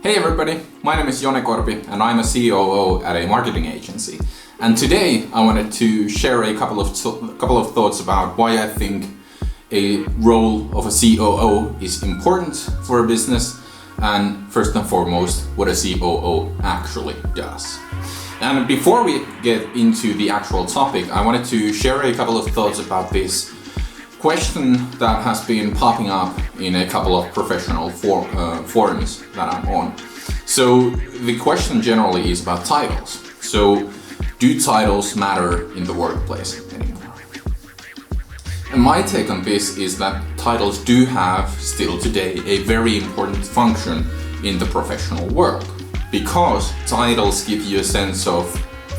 Hey everybody, my name is Jone Korpi and I'm a COO at a marketing agency. And today I wanted to share a couple of thoughts about why I think a role of a COO is important for a business, and first and foremost, what a COO actually does. And before we get into the actual topic, I wanted to share a couple of thoughts about this question that has been popping up in a couple of professional forums that I'm on. So the question generally is about titles. So do titles matter in the workplace anymore? And my take on this is that titles do have still today a very important function in the professional world, because titles give you a sense of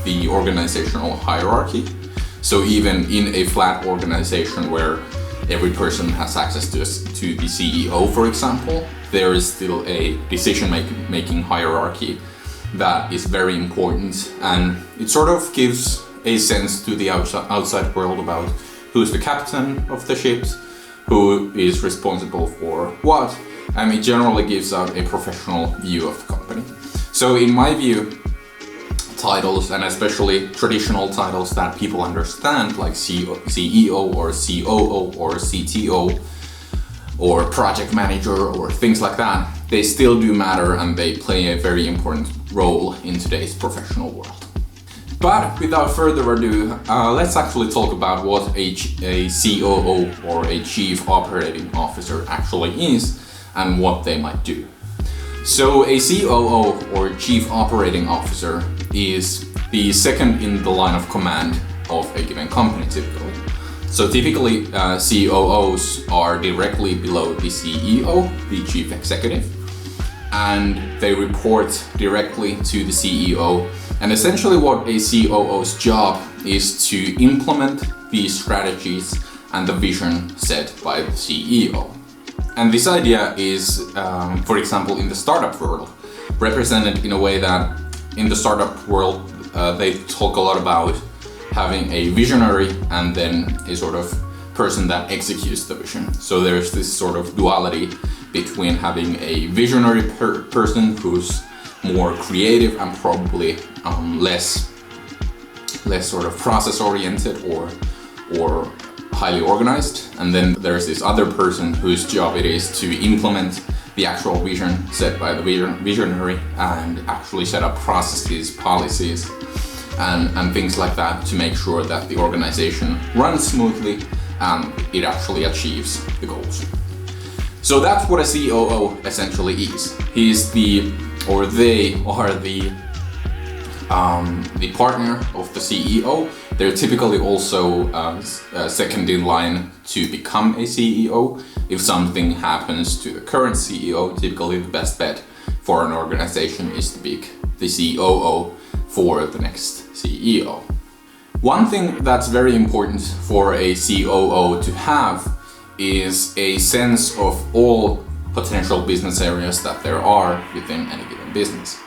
the organizational hierarchy. So even in a flat organization where every person has access to the CEO, for example, there is still a decision-making hierarchy that is very important, and it sort of gives a sense to the outside world about who's the captain of the ships, who is responsible for what, and it generally gives out a professional view of the company. So in my view, titles, and especially traditional titles that people understand, like CEO or COO or CTO or project manager or things like that, they still do matter and they play a very important role in today's professional world. But without further ado, let's actually talk about what a COO or a Chief Operating Officer actually is and what they might do. So a COO or Chief Operating Officer is the second in the line of command of a given company typically. So typically COOs are directly below the CEO, the Chief Executive, and they report directly to the CEO. And essentially what a COO's job is to implement these strategies and the vision set by the CEO. And this idea is, for example, in the startup world, represented in a way that in the startup world, they talk a lot about having a visionary and then a sort of person that executes the vision. So there's this sort of duality between having a visionary person who's more creative and probably less sort of process oriented or highly organized, and then there's this other person whose job it is to implement the actual vision set by the visionary and actually set up processes, policies, and things like that to make sure that the organization runs smoothly and it actually achieves the goals. So that's what a COO essentially is. They are the partner of the CEO. They're typically also second in line to become a CEO. If something happens to the current CEO, typically the best bet for an organization is to pick the COO for the next CEO. One thing that's very important for a COO to have is a sense of all potential business areas that there are within any given business.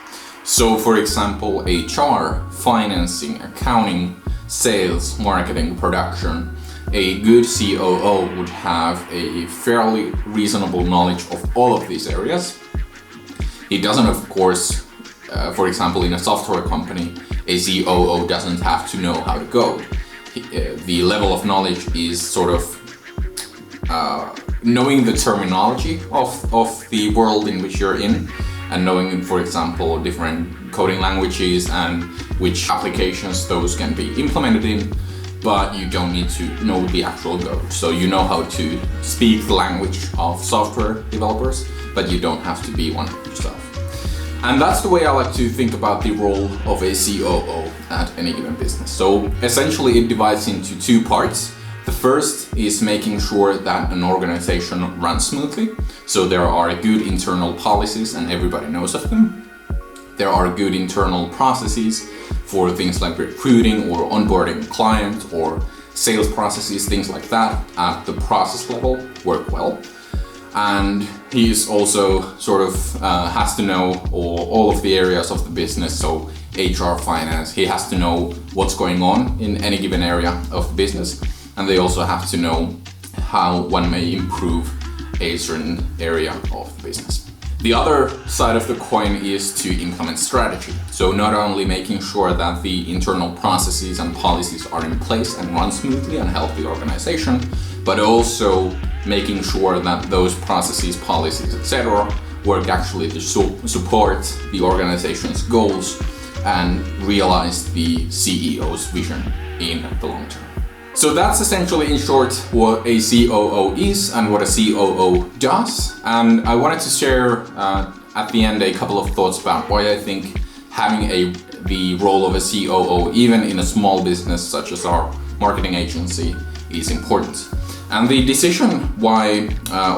So for example, HR, financing, accounting, sales, marketing, production, a good COO would have a fairly reasonable knowledge of all of these areas. He doesn't, of course, for example, in a software company, a COO doesn't have to know how to code. The level of knowledge is sort of knowing the terminology of the world in which you're in, and knowing, for example, different coding languages and which applications those can be implemented in, but you don't need to know the actual code. So you know how to speak the language of software developers, but you don't have to be one yourself. And that's the way I like to think about the role of a COO at any given business. So essentially it divides into two parts. The first is making sure that an organization runs smoothly. So there are good internal policies and everybody knows of them. There are good internal processes for things like recruiting or onboarding clients or sales processes, things like that at the process level work well. And he's also sort of has to know all of the areas of the business. So HR, finance, he has to know what's going on in any given area of the business. And they also have to know how one may improve a certain area of the business. The other side of the coin is to implement strategy. So not only making sure that the internal processes and policies are in place and run smoothly and help the organization, but also making sure that those processes, policies, etc. work actually to support the organization's goals and realize the CEO's vision in the long term. So that's essentially, in short, what a COO is and what a COO does. And I wanted to share at the end a couple of thoughts about why I think having the role of a COO, even in a small business such as our marketing agency, is important. And the decision why,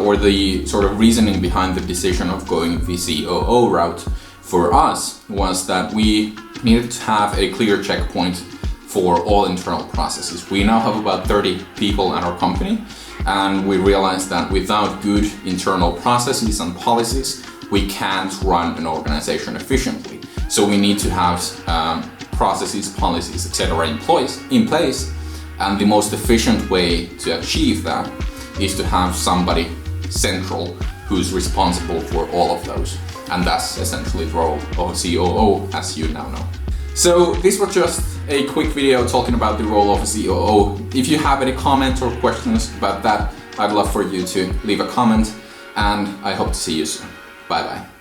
or the sort of reasoning behind the decision of going the COO route for us was that we needed to have a clear checkpoint for all internal processes. We now have about 30 people at our company, and we realized that without good internal processes and policies, we can't run an organization efficiently. So we need to have processes, policies, etc. in place, and the most efficient way to achieve that is to have somebody central who's responsible for all of those. And that's essentially the role of a COO, as you now know. So this was just a quick video talking about the role of a COO. If you have any comments or questions about that, I'd love for you to leave a comment, and I hope to see you soon. Bye bye.